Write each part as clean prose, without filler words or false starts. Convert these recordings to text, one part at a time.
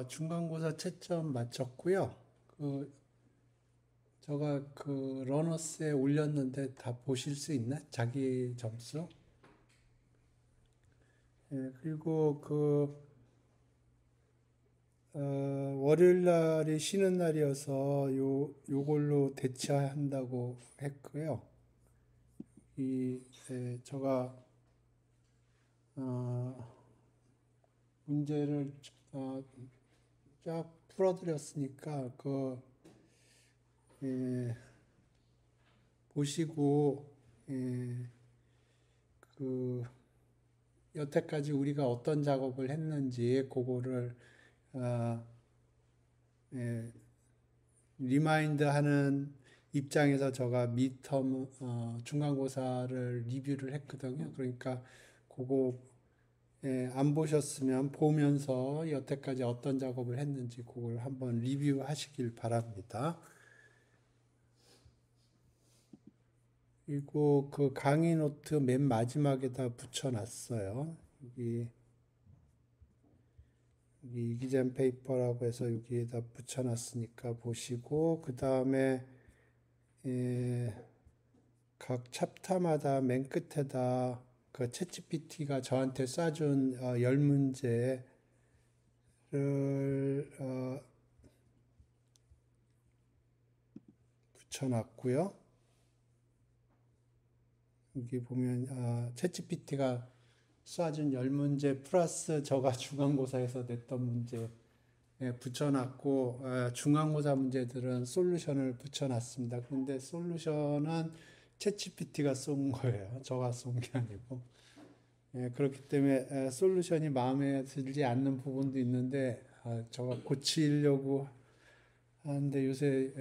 중간고사 채점 마쳤고요. 제가 러너스에 올렸는데 다 보실 수 있나? 자기 점수? 예, 그리고 월요일 날이 쉬는 날이어서 요걸로 대체한다고 했고요. 제가, 어, 문제를, 어, 쫙 풀어드렸으니까, 예, 보시고, 예, 그, 여태까지 우리가 어떤 작업을 했는지, 그거를, 아, 예, 리마인드 하는 입장에서 제가 미텀, 중간고사를 리뷰를 했거든요. 그러니까, 그거, 안 보셨으면 보면서 여태까지 어떤 작업을 했는지 그걸 한번 리뷰하시길 바랍니다. 그리고 그 강의 노트 맨 마지막에다 붙여놨어요. 여기 이기잼 페이퍼라고 해서 여기에다 붙여놨으니까 보시고, 그 다음에 각 챕터마다 맨 끝에다 그 챗GPT가 저한테 쏴준 10문제를 붙여놨고요. 여기 보면 챗GPT가 쏴준 10문제 플러스 저가 중간고사에서 냈던 문제 붙여놨고, 중간고사 문제들은 솔루션을 붙여놨습니다. 그런데 솔루션은 챗GPT가 쏜 거예요. 저가 쏜 게 아니고. 그렇기 때문에 솔루션이 마음에 들지 않는 부분도 있는데, 저가 고치려고 하는데 요새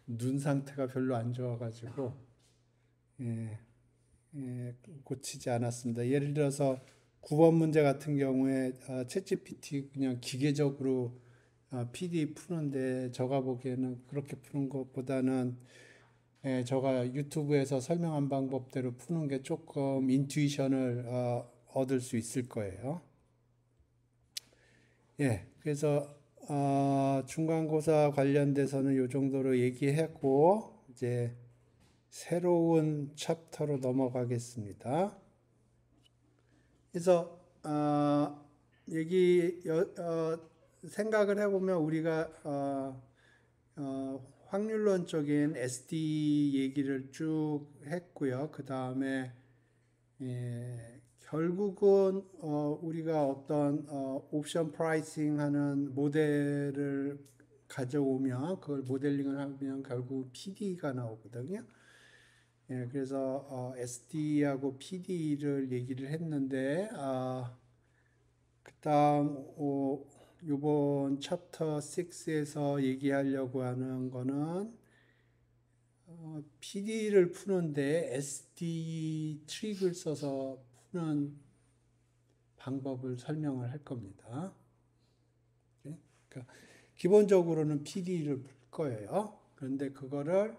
눈 상태가 별로 안 좋아가지고, 예, 고치지 않았습니다. 예를 들어서 9번 문제 같은 경우에 챗GPT 그냥 기계적으로 PD 푸는데 제가 보기에는 그렇게 푸는 것보다는 제가 유튜브에서 설명한 방법대로 푸는 게 조금 인투이션을 얻을 수 있을 거예요. 예, 그래서 중간고사 관련돼서는 이 정도로 얘기했고 이제 새로운 챕터로 넘어가겠습니다. 그래서 생각을 해보면 우리가 확률론적인 SD 얘기를 쭉 했고요. 그 다음에 결국은 우리가 어떤 옵션 프라이싱 하는 모델을 가져오면 그걸 모델링을 하면 결국 PD가 나오거든요. 그래서 SD하고 PD를 얘기를 했는데 그다음 요번 챕터 6에서 얘기하려고 하는 거는 PD를 푸는데 SD 트릭을 써서 푸는 방법을 설명을 할 겁니다. 그러니까 기본적으로는 PD를 풀 거예요. 그런데 그거를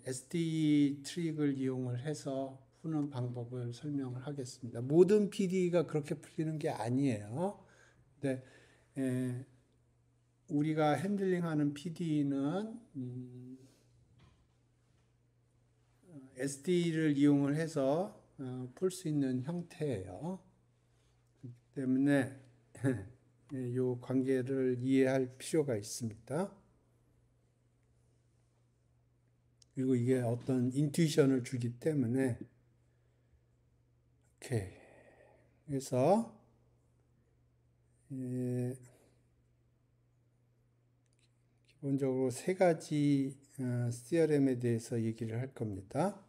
SD 트릭을 이용을 해서 푸는 방법을 설명을 하겠습니다. 모든 PD가 그렇게 풀리는 게 아니에요. 근데 우리가 핸들링하는 PD는 SD를 이용을 해서 풀 수 있는 형태예요. 그렇기 때문에 이 관계를 이해할 필요가 있습니다. 그리고 이게 어떤 인투이션을 주기 때문에 오케이. 그래서 기본적으로 세 가지 CRM에 대해서 얘기를 할 겁니다.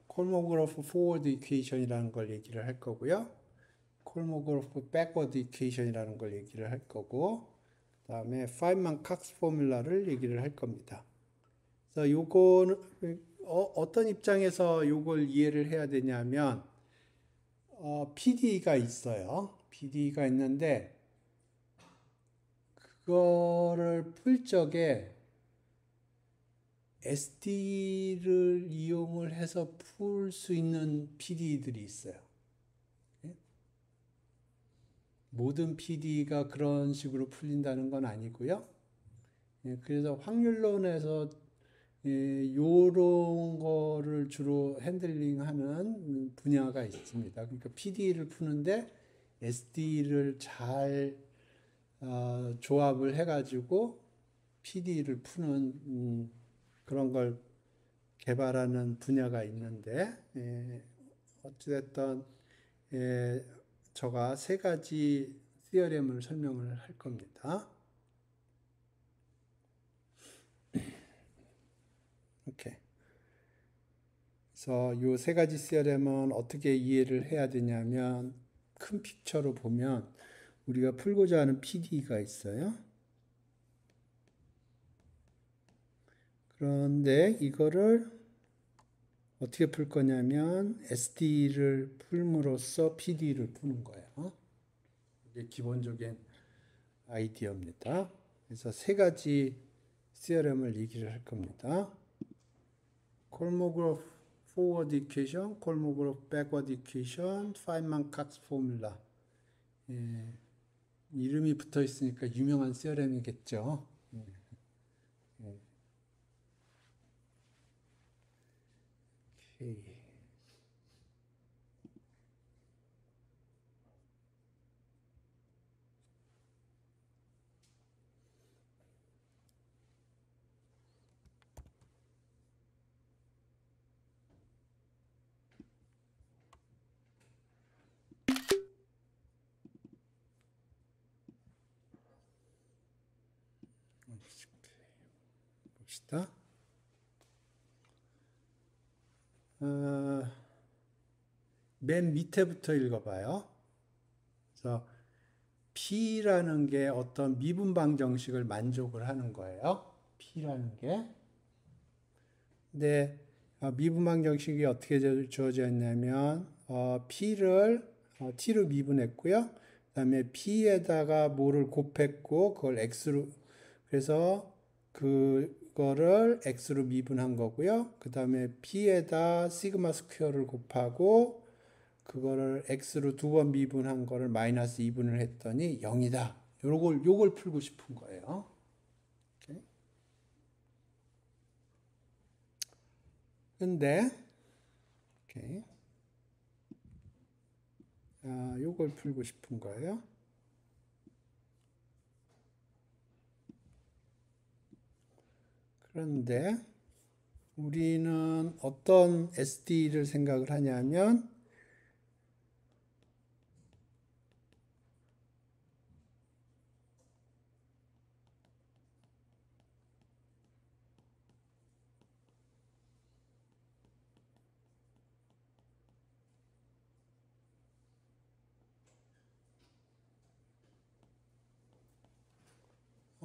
콜모그래프 포워드 이퀘이션이라는 걸 얘기를 할 거고요. 콜모그래프 백워드 이퀘이션이라는 걸 얘기를 할 거고, 그다음에 파인만 칵스 포뮬라를 얘기를 할 겁니다. 그래서 요거는 어떤 입장에서 요걸 이해를 해야 되냐면 PD가 있어요. PD가 있는데 그거를 풀 적에 SD를 이용을 해서 풀 수 있는 PD들이 있어요. 모든 PD가 그런 식으로 풀린다는 건 아니고요. 예, 그래서 확률론에서 요런 거를 주로 핸들링하는 분야가 있습니다. 그러니까 PD를 푸는데 SD를 잘 조합을 해가지고 PD를 푸는 그런 걸 개발하는 분야가 있는데 어찌됐든 제가 세 가지 시어렘을 설명을 할 겁니다. 이렇게. 그래서 이 세 가지 시어렘은 어떻게 이해를 해야 되냐면 큰 픽처로 보면 우리가 풀고자 하는 PD가 있어요. 그런데 이거를 어떻게 풀 거냐면 SD를 풀므로써 PD를 푸는 거예요. 이게 기본적인 아이디어입니다. 그래서 세 가지 시어렘을 얘기를 할 겁니다. 콜모그래프 forward equation, 콜모그래프 backward equation, 파인만-칵스 포뮬라. 이름이 붙어 있으니까 유명한 시어렘이겠죠. 오케이. 봅시다. 맨 밑에부터 읽어봐요. 그래서 P라는 게 어떤 미분방 정식을 만족을 하는 거예요. P라는 게. 근데 미분방 정식이 어떻게 주어져 있냐면 P를 T로 미분했고요. 그다음에 P에다가 뭐를 곱했고 그걸 X로 그래서 그거를 X로 미분한 거고요. 그다음에 P에다 시그마 스퀘어를 곱하고 그거를 x로 두 번 미분한 거를 마이너스 2분을 했더니 0이다. 요걸 풀고 싶은 거예요. 오케이. 근데 오케이. 요걸 풀고 싶은 거예요. 그런데 우리는 어떤 SD를 생각을 하냐면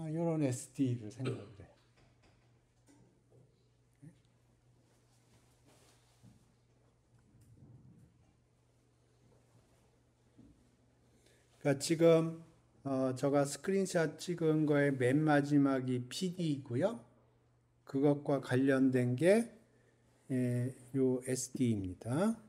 이런 SD를 생각을 해요. 그러니까 지금 제가 스크린샷 찍은 거의 맨 마지막이 PD이고요. 그것과 관련된 게 요 SD입니다.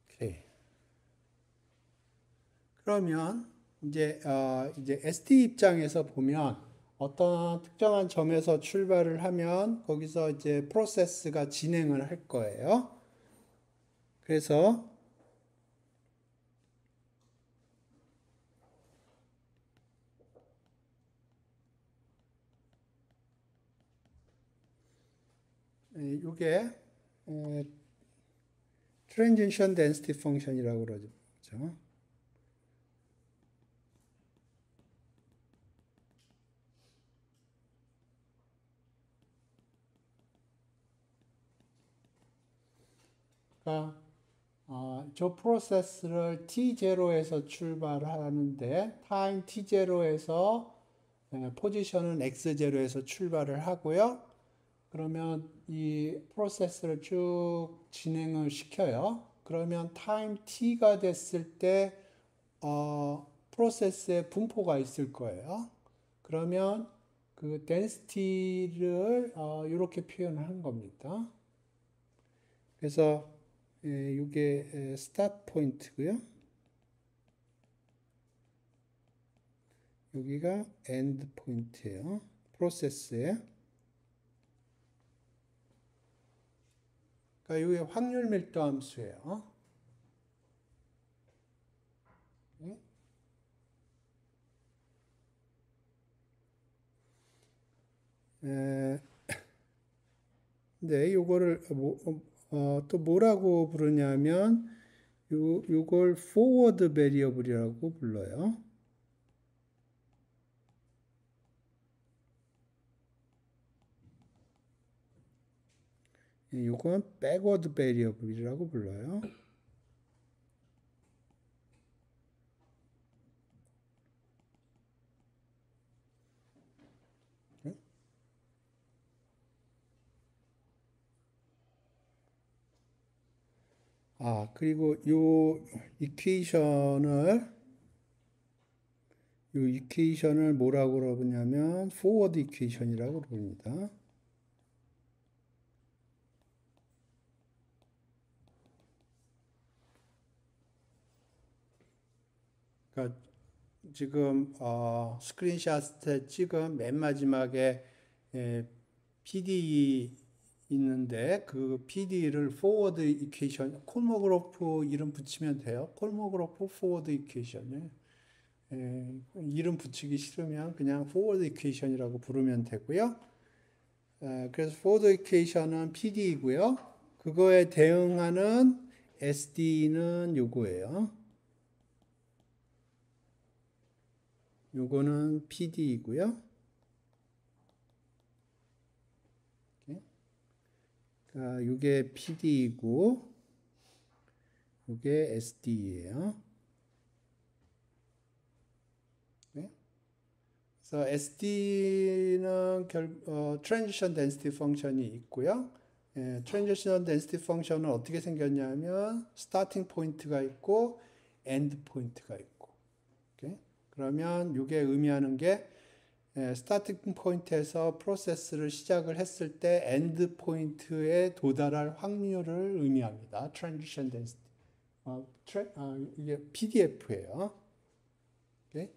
오케이. 그러면 이제 SD 입장에서 보면 어떤 특정한 점에서 출발을 하면 거기서 이제 프로세스가 진행을 할 거예요. 그래서 이게 트랜지션 덴시티 펑션이라고 그러죠. 그러니까 저 프로세스를 T0에서 출발하는데 타임 T0에서 포지션은 X0에서 출발을 하고요. 그러면 이 프로세스를 쭉 진행을 시켜요. 그러면 타임 t가 됐을 때 프로세스에 분포가 있을 거예요. 그러면 그 density를 이렇게 표현한 겁니다. 그래서 이게 스타트 포인트고요. 여기가 엔드 포인트예요. 프로세스에. 그러니까 이게 확률 밀도 함수예요. 에, 네, 요거를 또 뭐라고 부르냐면 요걸 forward variable이라고 불러요. 요건 backward variable이라고 불러요. 그리고 요 이퀘이션을 뭐라고 그러냐면 forward 이퀘이션이라고 부릅니다. 그러니까 지금 스크린샷에 찍은 맨 마지막에 PD 있는데 그 PD를 forward equation 콜모그로프 이름 붙이면 돼요. 콜모그로프 forward equation. 이름 붙이기 싫으면 그냥 forward equation이라고 부르면 되고요. 그래서 forward equation은 PD이고요. 그거에 대응하는 SD는 요거예요. 요거는 PD이고요. 요게 PD이고 요게 SD예요. 그래서 SD는 Transition Density 펑션이 있고요. Transition Density 펑션은 어떻게 생겼냐면 스타팅 포인트가 있고 엔드 포인트가 있고. 오케이? 그러면 이게 의미하는 게 스타팅 포인트에서 프로세스를 시작을 했을 때 엔드 포인트에 도달할 확률을 의미합니다. Transition Density. 이게 PDF예요. 오케이?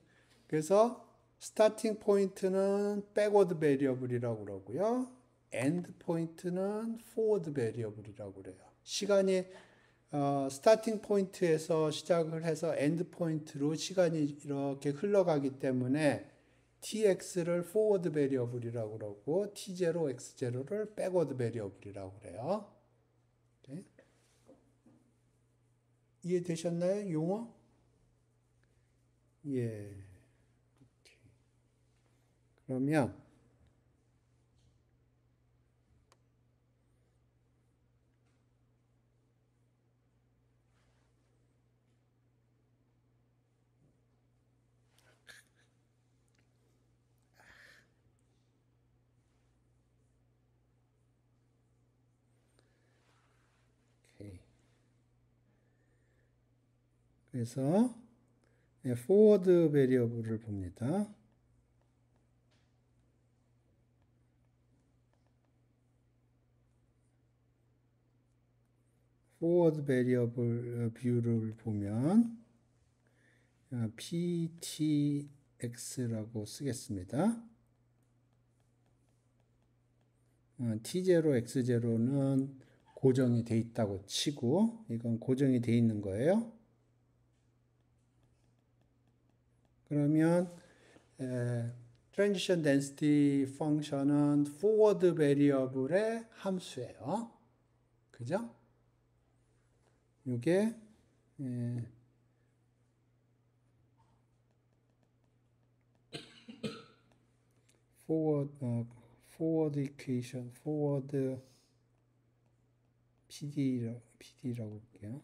그래서 스타팅 포인트는 백워드 베리어블이라고 그러고요. 엔드 포인트는 포워드 베리어블이라고 그래요. 시간이 스타팅 포인트에서 시작을 해서 엔드 포인트로 시간이 이렇게 흘러가기 때문에 tx를 포워드 베리어블이라고 그러고 t0, x0를 백워드 베리어블이라고 그래요. 오케이? 이해되셨나요? 용어? 예. 그러면 오케이. 그래서 forward variable을 봅니다. forward variable 뷰를 보면 ptx라고 쓰겠습니다. t0, x0는 고정이 돼 있다고 치고 이건 고정이 돼 있는 거예요. 그러면 transition density 펑션은 forward variable의 함수예요. 그죠? 이게 forward equation, forward PD라고 볼게요.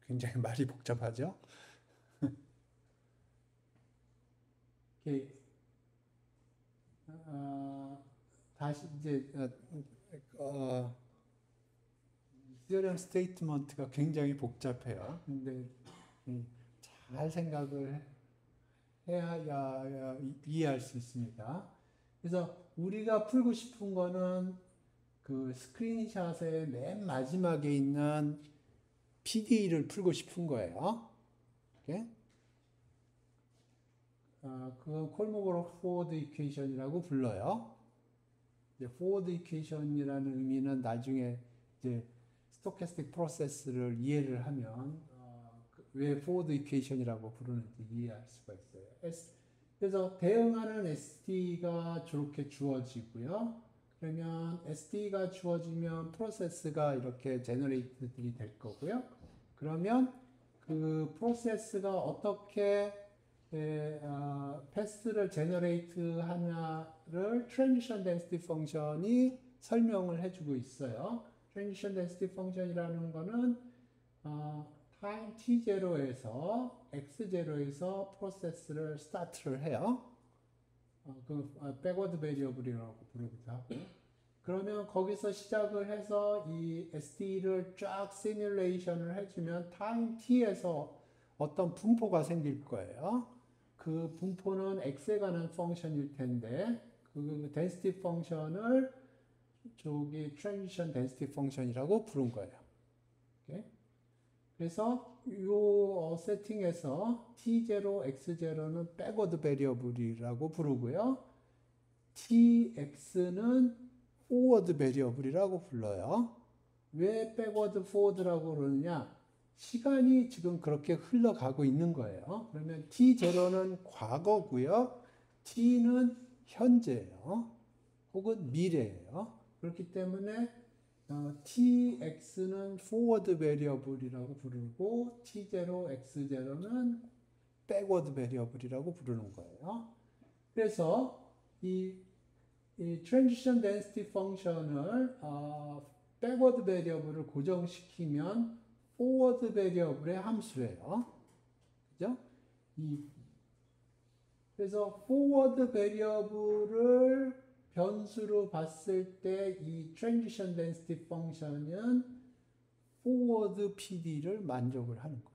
굉장히 말이 복잡하죠? 다시 이제 theorem statement가 굉장히 복잡해요. 근데 잘 생각을 해야 이해할 수 있습니다. 그래서 우리가 풀고 싶은 거는 그 스크린샷의 맨 마지막에 있는 PD를 풀고 싶은 거예요. 오케이? 그건 콜모그로프 포워드 이퀘이션이라고 불러요. 이제 포워드 이퀘이션이라는 의미는 나중에 이제 스토캐스틱 프로세스를 이해를 하면 왜 포워드 이퀘이션이라고 부르는지 이해할 수가 있어요. 그래서 대응하는 ST가 저렇게 주어지고요. 그러면 ST가 주어지면 프로세스가 이렇게 제너레이트들이 될 거고요. 그러면 그 프로세스가 어떻게 패스를 제너레이트 하냐를 트랜지션 덴시티 펑션이 설명을 해주고 있어요. 트랜지션 덴시티 펑션이라는 거는 타임 t0에서 x0에서 프로세스를 스타트를 해요. 백워드 베리어블이라고 부르기도 하고. 그러면 거기서 시작을 해서 이 ST를 쫙 시뮬레이션을 해주면 타임 t에서 어떤 분포가 생길 거예요. 그 분포는 x에 관한 펑션일 텐데 그 density 펑션을 저기 transition density 펑션이라고 부른 거예요. 오케이? 그래서 이 세팅에서 t0, x0는 backward variable이라고 부르고요. tx는 forward variable이라고 불러요. 왜 backward, forward라고 그러느냐? 시간이 지금 그렇게 흘러가고 있는 거예요. 그러면 t0는 과거고요. t는 현재예요. 혹은 미래예요. 그렇기 때문에 tx는 forward variable이라고 부르고 t0, x0는 backward variable이라고 부르는 거예요. 그래서 이 transition density function을 backward variable을 고정시키면 forward variable의 함수예요. 그죠? 그래서 forward variable을 변수로 봤을 때 이 transition density function은 forward PD를 만족을 하는 거예요.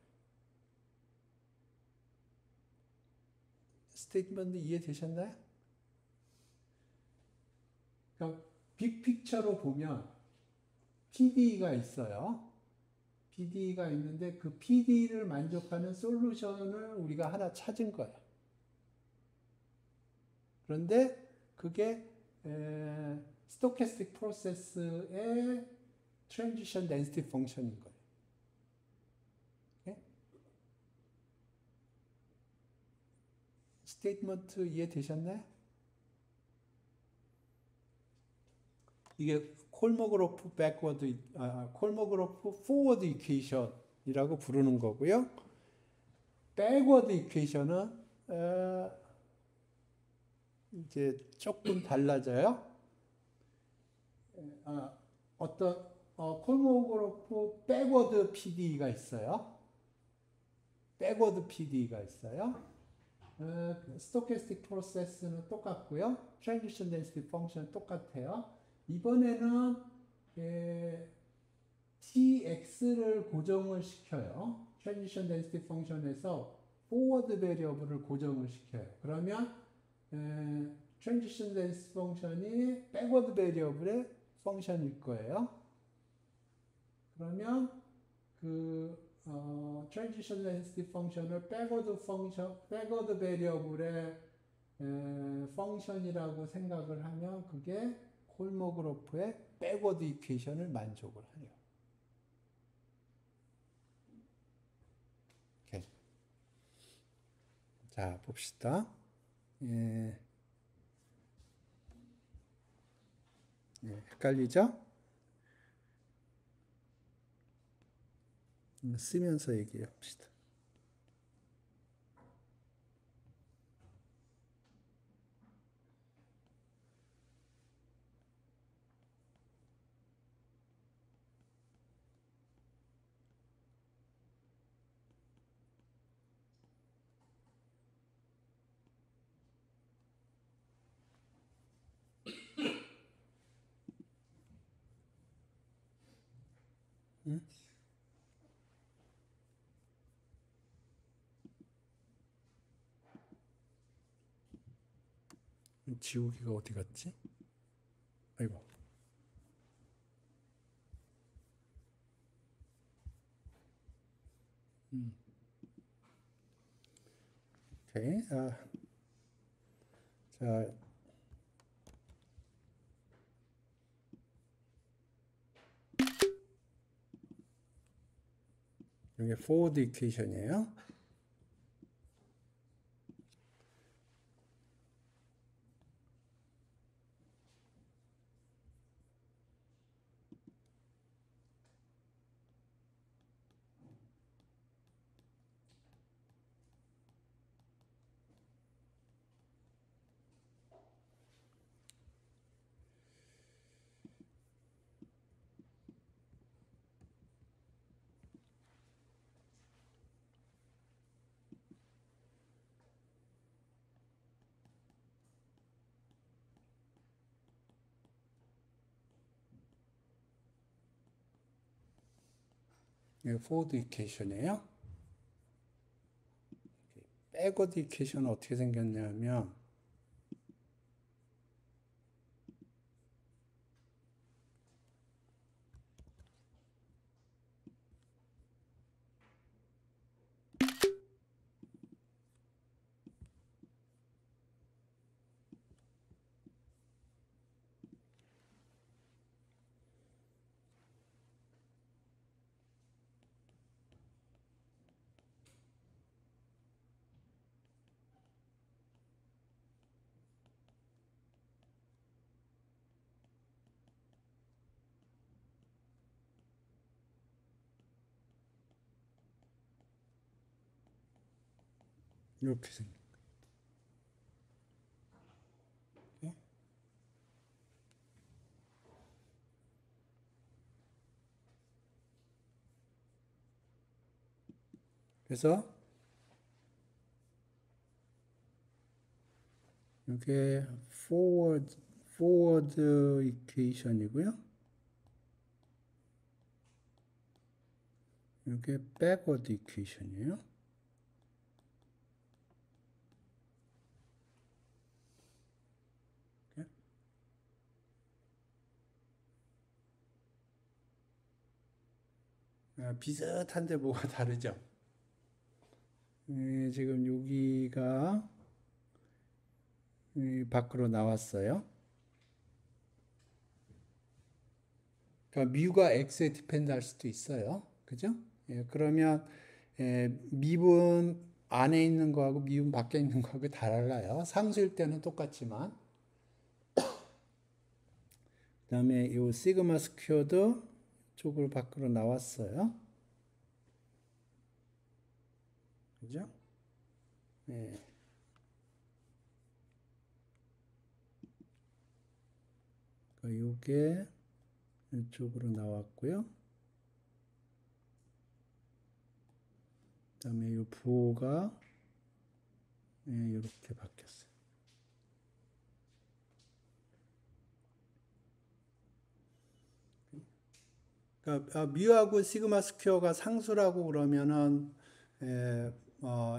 스테이트먼트 이해되셨나요? 그러니까 빅픽처로 보면 PD가 있어요. PD가 있는데 그 PD를 만족하는 솔루션을 우리가 하나 찾은 거예요. 그런데 그게 스토캐스틱 프로세스의 트랜지션 덴시티 펑션인 거예요. 스테이트먼트 이해되셨나요? 이게 콜모그로프 백워드, 콜모그로프 포워드 이퀘이션이라고 부르는 거고요. 백워드 이퀘이션은 이제 조금 달라져요. 어떤 콜모그로프 백워드 PD가 있어요. 백워드 PD가 있어요. 스토캐스틱 프로세스는 똑같고요. 트랜지션 덴시티 펑션 똑같아요. 이번에는 tx를 고정을 시켜요. 트랜지션 덴시티 펑션에서 forward variable을 고정을 시켜요. 그러면 트랜지션 덴시티 펑션이 backward variable의 펑션일 거예요. 그러면 그 트랜지션 덴시티 펑션을 backward variable의 펑션이라고 생각을 하면 그게 콜모그로프의 backward 이퀘이션을 만족을 해요. 오케이. 자, 봅시다. 헷갈리죠? 쓰면서 얘기해 봅시다. 지우개가 어디 갔지? 아이고. 오케이. 자, 이게 forward equation이에요. 이게 forward equation이에요. backward equation은 어떻게 생겼냐면 이렇게 생겨. 그래서 이게 forward equation이고요. 이게 backward equation이에요. 비슷한데 뭐가 다르죠? 지금 여기가 밖으로 나왔어요. 그러니까 뮤가 x에 디펜드 할 수도 있어요. 그죠? 그러면 미분 안에 있는 거하고 미분 밖에 있는 거하고 달라요. 상수일 때는 똑같지만. 그다음에 이 시그마 스퀘어도 쪽으로 밖으로 나왔어요. 그죠? 예. 이게 이쪽으로 나왔고요. 그다음에 이 부호가 이렇게 바뀌었어요. 그러니까 뮤하고 시그마 스퀘어가 상수라고 그러면은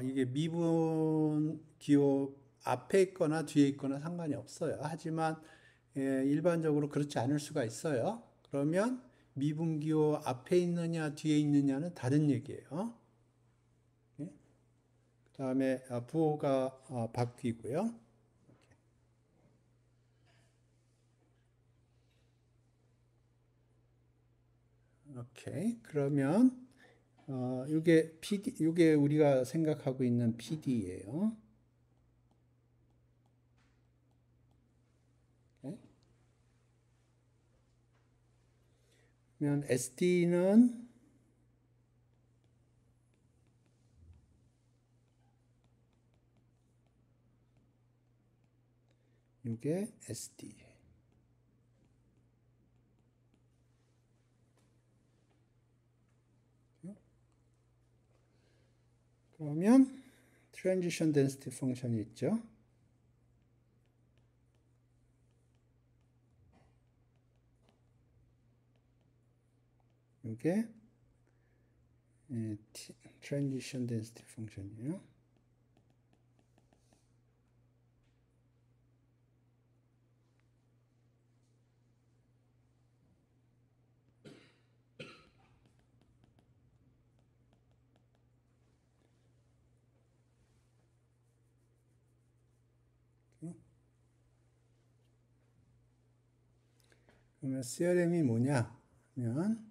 이게 미분 기호 앞에 있거나 뒤에 있거나 상관이 없어요. 하지만 일반적으로 그렇지 않을 수가 있어요. 그러면 미분 기호 앞에 있느냐 뒤에 있느냐는 다른 얘기예요. 그다음에 부호가 바뀌고요. 오케이. 그러면 이게 이게 우리가 생각하고 있는 PD예요. 그러면 SD는 이게 SD. 그러면 트랜지션 덴시티 펑션이 있죠. 이게 transition density function이에요. 그러면 CRM이 뭐냐 하면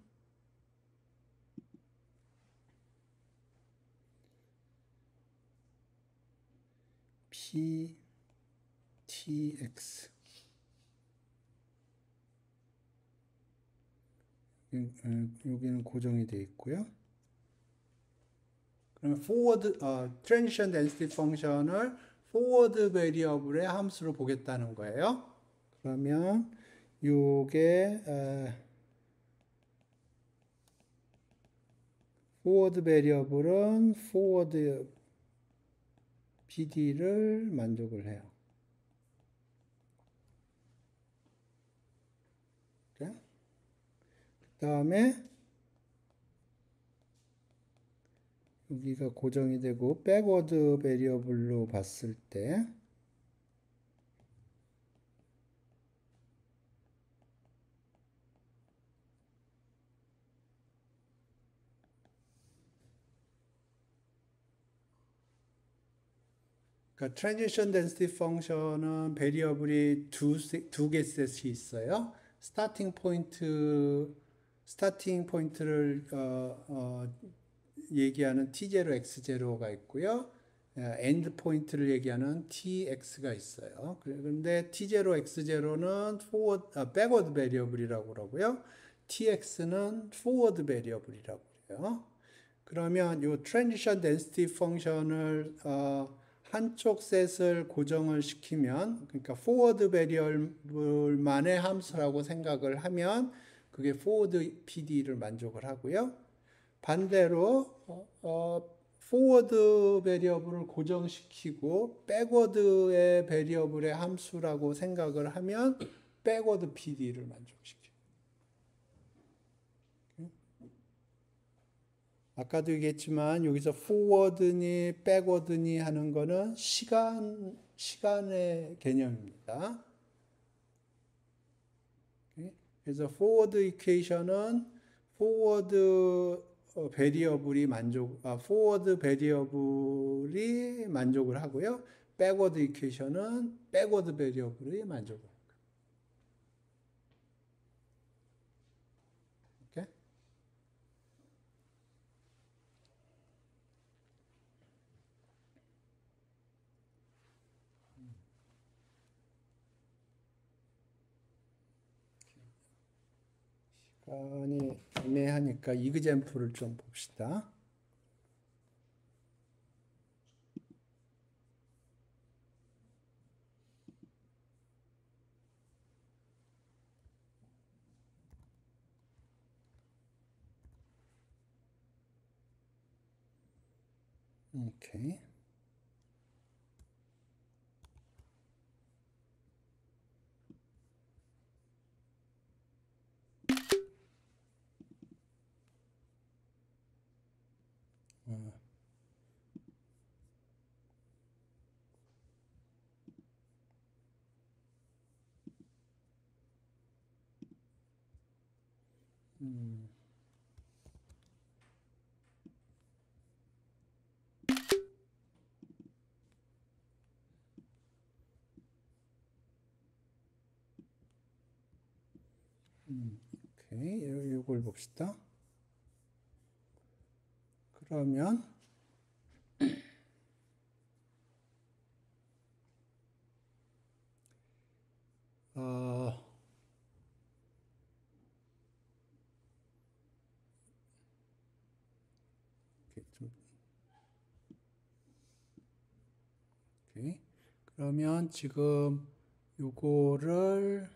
PTX 여기는 고정이 되어 있고요. 그러면 forward transition density function을 forward variable의 함수로 보겠다는 거예요. 그러면 요게 forward variable은 forward PD를 만족을 해요. 그 다음에 여기가 고정이 되고 backward variable로 봤을 때 그러니까 transition density function은 베리어블이 두 개 셋이 있어요. 스타팅 포인트를 얘기하는 T0, X0가 있고요. 엔드 포인트를 얘기하는 TX가 있어요. 그런데 T0, X0는 backward variable이라고 그러고요. TX는 forward variable이라고 그래요. 그러면 이 transition density function을 한쪽 셋을 고정을 시키면, 그러니까 forward variable만의 함수라고 생각을 하면 그게 forward PD를 만족을 하고요. 반대로 forward variable을 고정시키고 backward의 variable의 함수라고 생각을 하면 backward PD를 만족시켜요. 아까도 얘기했지만 여기서 forward니 backward니 하는 거는 시간의 개념입니다. 그래서 forward equation은 forward variable이 forward variable이 만족을 하고요. backward equation은 backward variable이 만족을 합니다. 시간이 애매하니까 이그젬플을 좀 봅시다. 오케이. 오케이. 이걸 봅시다. 그러면 오케이. 그러면 지금 요거를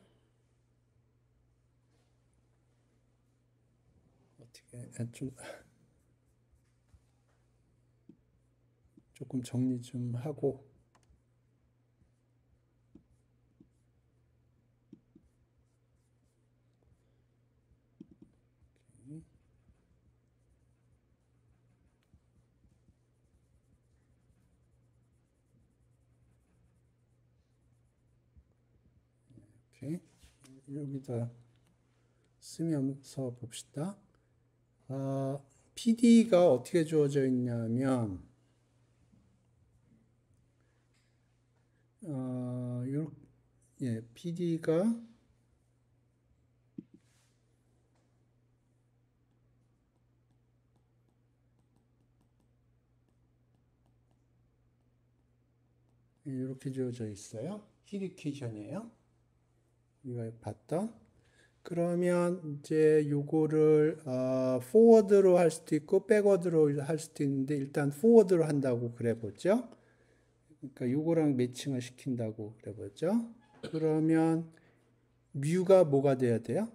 어떻게 조금 정리 좀 하고 오케이. 여기다 쓰면서 봅시다. PD가 어떻게 주어져 있냐면, PD가 이렇게 주어져 있어요. 히리케이션이에요. 우리가 봤던. 그러면 이제 요거를 포워드로 할 수도 있고 백워드로 할 수도 있는데 일단 포워드로 한다고 그래 보죠. 그러니까 요거랑 매칭을 시킨다고 그래 보죠. 그러면 뮤가 뭐가 돼야 돼요?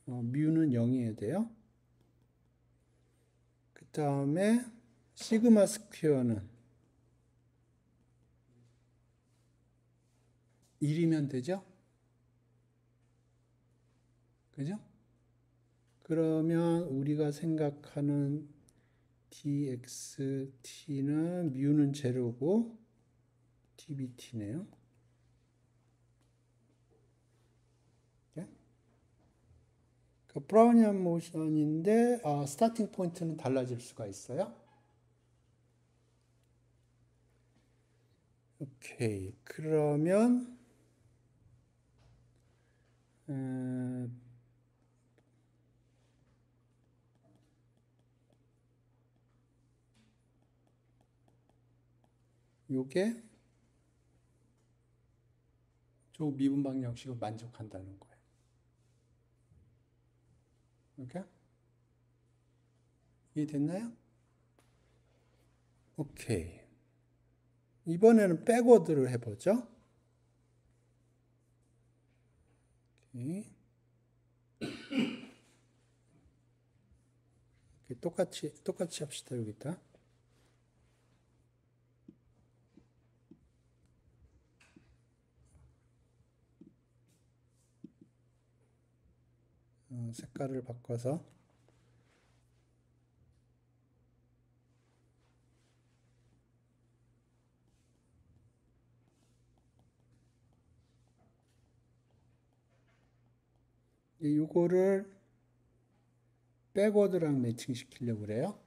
뮤는 0이어야 돼요. 그 다음에 시그마 스퀘어는 1이면 되죠? 그죠? 그러면 우리가 생각하는 dxt는 뮤는 제로고 dbt네요. 그 브라우니안 모션인데 스타팅 포인트는 달라질 수가 있어요. 오케이. 그러면 요게 저 미분 방정식을 만족한다는 거예요. 오케이? 이해됐나요? 오케이. 이번에는 백워드를 해보죠. 오케이. 똑같이 합시다. 여기다. 색깔을 바꿔서 이거를 백워드랑 매칭 시키려고 그래요.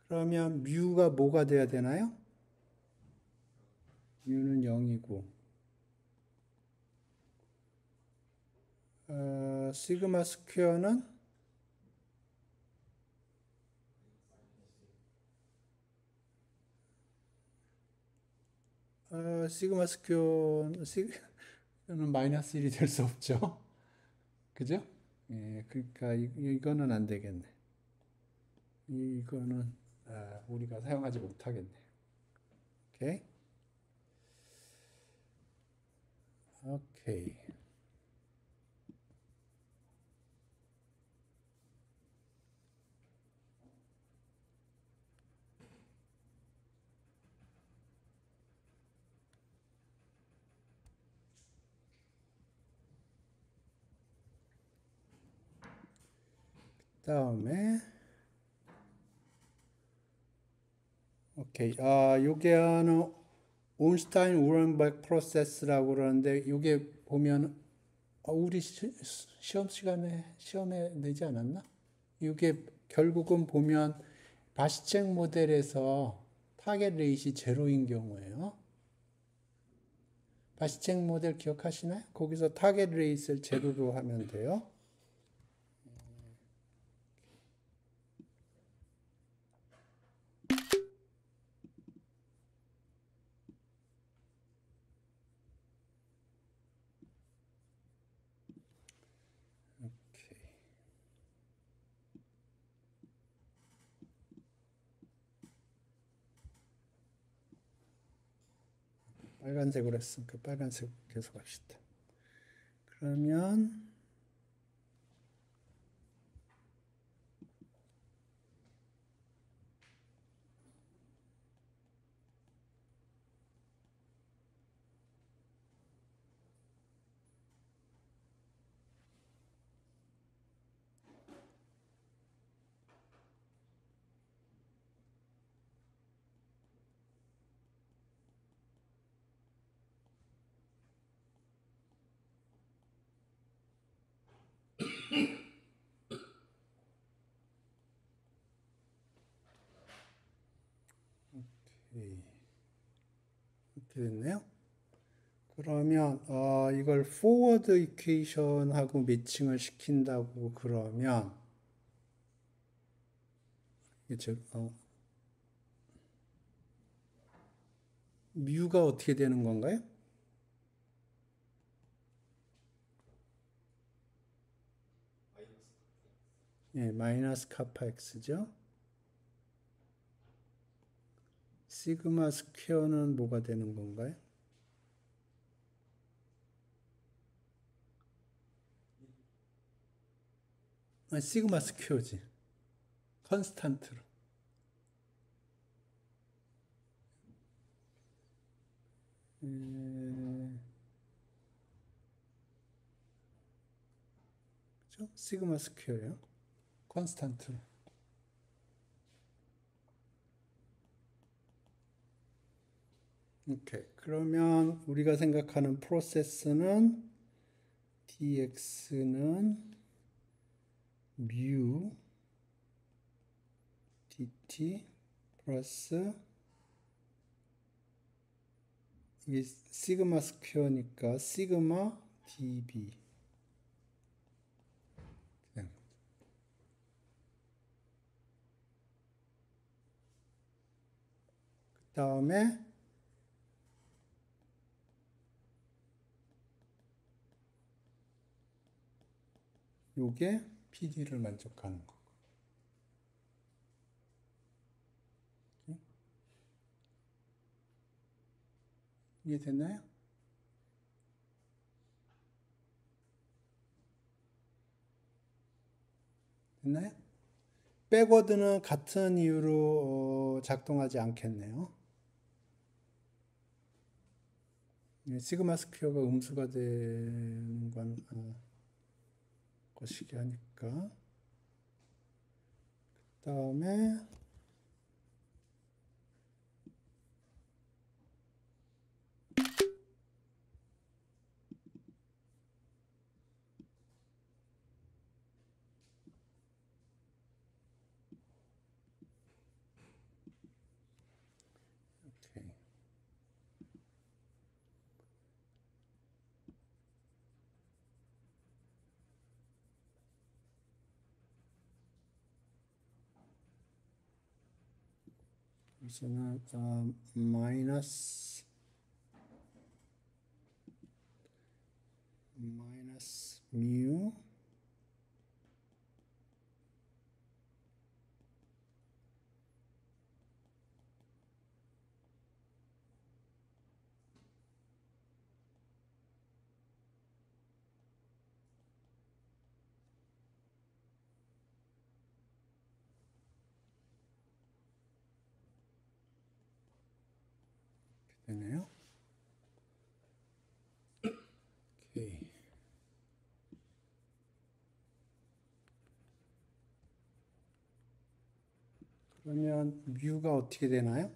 그러면 뮤가 뭐가 돼야 되나요? 뮤는 0이고 시그마 스퀘어는 시그마 스퀘어는 마이너스 1이 될 수 없죠. 그죠? 예, 그러니까 이거는 안 되겠네. 이거는 우리가 사용하지 못하겠네. 오케이. 오케이. 다음에 오케이. 요게 하는 온슈타인 우른백 프로세스라고 그러는데 요게 보면 우리 시험에 내지 않았나? 이게 결국은 보면 바시책 모델에서 타겟 레이시 제로인 경우에요. 바시책 모델 기억하시나요? 거기서 타겟 레이스를 제로로 하면 돼요. 빨간색으로 했으니까 빨간색 계속 합시다. 그러면 이렇게 됐네요. 그러면 이걸 forward equation하고 매칭을 시킨다고 그러면 이게 뮤가 어떻게 되는 건가요? 예, 마이너스 카파 x죠. 시그마 스퀘어는 뭐가 되는 건가요? 시그마 스퀘어지. 컨스탄트로. 그죠? 시그마 스퀘어요. 컨스탄트로. 오케이. 그러면 우리가 생각하는 프로세스는 dx는 뮤 dt 플러스 이게 시그마 스퀘어니까 시그마 dB. 그 다음에 요게 PD를 만족하는 거. 이해 됐나요? 됐나요? 백워드는 같은 이유로 작동하지 않겠네요. 시그마 스퀘어가 음수가 되는 건 것이기 하니까. 그 다음에 우선은 마이너스 뮤 되네요. 오케이. 그러면 뮤가 어떻게 되나요?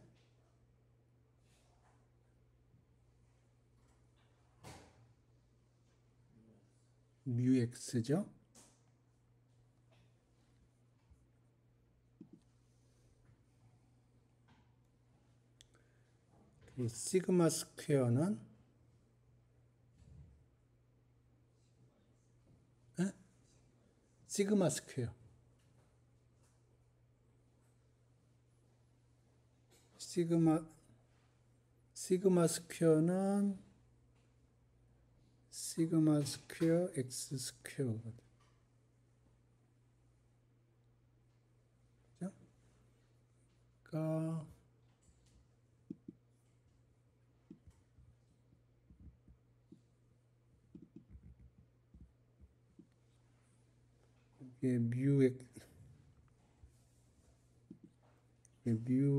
뮤 x죠. 그 시그마 스퀘어는 시그마 스퀘어. 시그마 스퀘어는 시그마 스퀘어 x 스퀘어거든. 그죠? 그러니까 이게 뮤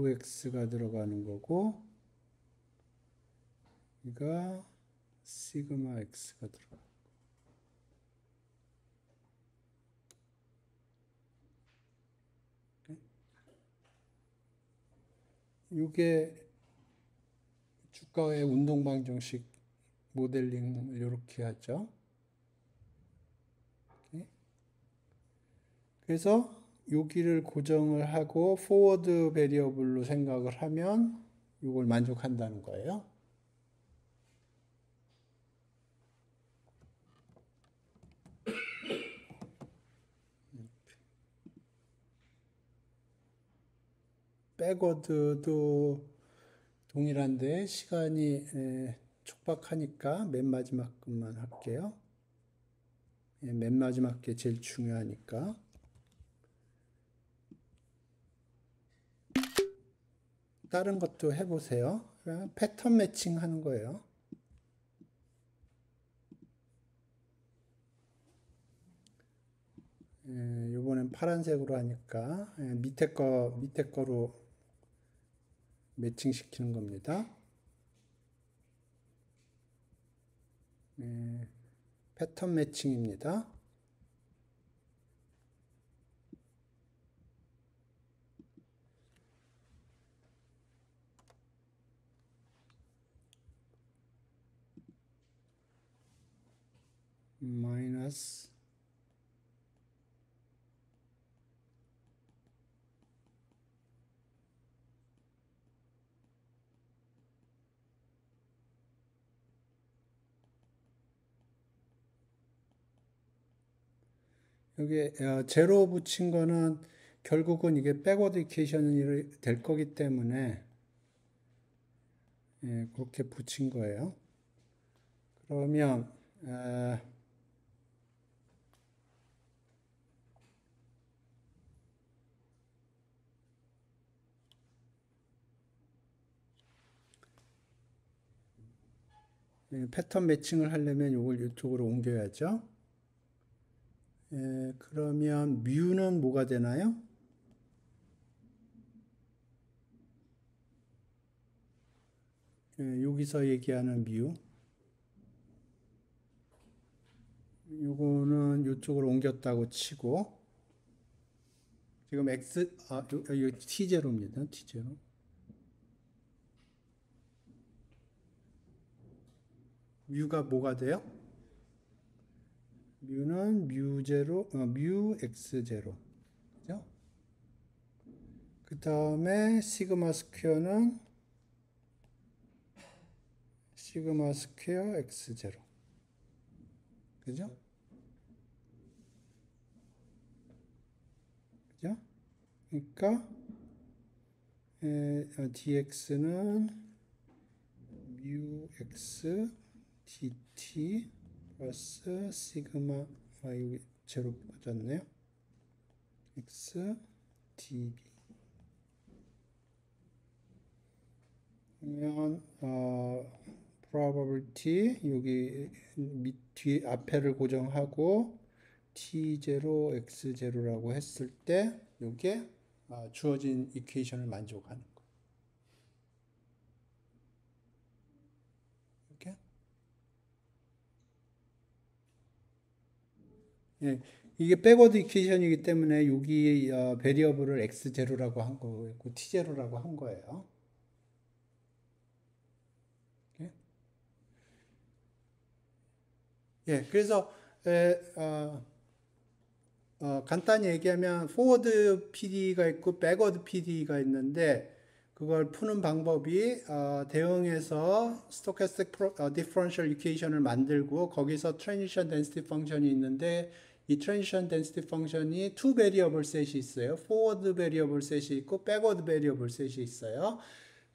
x가 들어가는 거고, 이가 시그마 x가 들어가. 이게 주가의 운동 방정식 모델링을 이렇게 하죠. 그래서 여기를 고정을 하고 포워드 베리어블로 생각을 하면 이걸 만족한다는 거예요. 백워드도 동일한데 시간이 촉박하니까 맨 마지막 것만 할게요. 맨 마지막 게 제일 중요하니까. 다른 것도 해보세요. 패턴 매칭 하는 거예요. 이번엔 파란색으로 하니까 밑에 거로 매칭 시키는 겁니다. 패턴 매칭입니다. 마이너스 여기 제로 붙인 거는 결국은 이게 백워드 이퀘이션이 될 거기 때문에 그렇게 붙인 거예요. 그러면 패턴 매칭을 하려면 이걸 이쪽으로 옮겨야죠. 그러면 뮤는 뭐가 되나요? 여기서 얘기하는 뮤. 요거는 이쪽으로 옮겼다고 치고 지금 이거 T0입니다. T0. 뮤가 뭐가 돼요? 뮤는 뮤 x0. 그죠? 그 다음에 시그마 스퀘어는 시그마 스퀘어 x0. 그죠? 그죠? 그러니까 dx는 뮤 x dt 플러스 시그마 여기 제로 빠졌네요. x db. 그러면 probability 여기 뒤 앞에를 고정하고 t0 x0라고 했을 때 이게 주어진 이퀘이션을 만족하는 거. 이렇게. 예, 이게 백워드 이퀘이션이기 때문에 여기 베리어블을 x0라고 한 거고 t0라고 한 거예요. 예, 그래서 간단히 얘기하면 포워드 PD가 있고 백워드 PD가 있는데 그걸 푸는 방법이 대응해서 스토캐스틱 디퍼런셜 이퀘이션을 만들고 거기서 트랜지션 덴시티 펑션이 있는데 이 트랜지션 덴시티 펑션이 투 베리어블 셋이 있어요. 포워드 베리어블 셋이 있고 백워드 베리어블 셋이 있어요.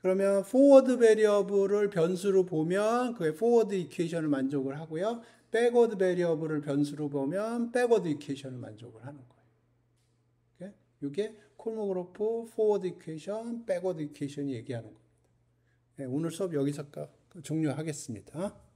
그러면 포워드 베리어블을 변수로 보면 그게 포워드 이퀘이션을 만족을 하고요. 백워드 베리어블을 변수로 보면 백워드 이퀘이션을 만족을 하는 거예요. 이게 콜모그로프 포워드 이퀘이션, 백워드 이퀘이션이 얘기하는 겁니다. 오늘 수업 여기서 종료하겠습니다.